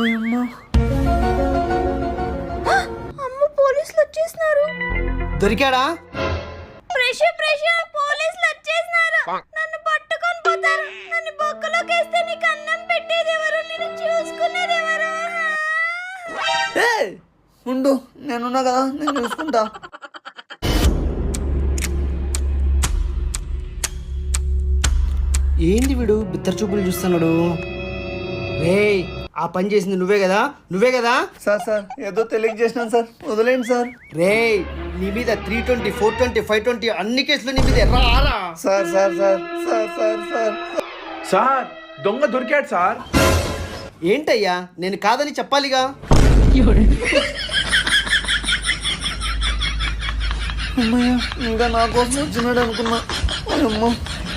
అమ్మ పోలీసులు వచ్చేస్తున్నారు. దొరికాడా? పోలీసులు వచ్చేస్తున్నారు. నన్ను పట్టుకొని పోతారు. నన్ను బొక్కలోకి వేస్తే నీకు అన్నం పెట్టేది ఎవరు, నేను చూసుకునేది ఎవరు? ఉండు, నేనున్నా కదా, నేను చూసుకుంటా. ఏంది వీడు బిత్తర చూపులు చూస్తున్నాడు? రేయ్, ఆ పని చేసింది నువ్వే కదా? సార్ ఏదో తెలియక చేసినాను సార్, వదిలేండి సార్. రేయ్, నీ మీద 320, 420, 520 అన్ని కేసులు నీ మీద రారా? Sir sir sir sir sir sir sir దొంగ దొరికాడు సార్. ఏంటయ్యా, నేను కాదని చెప్పాలిగా. అమ్మయ్య, ఇంకా నా కోసం వచ్చినాడు అనుకున్నా. అమ్మో.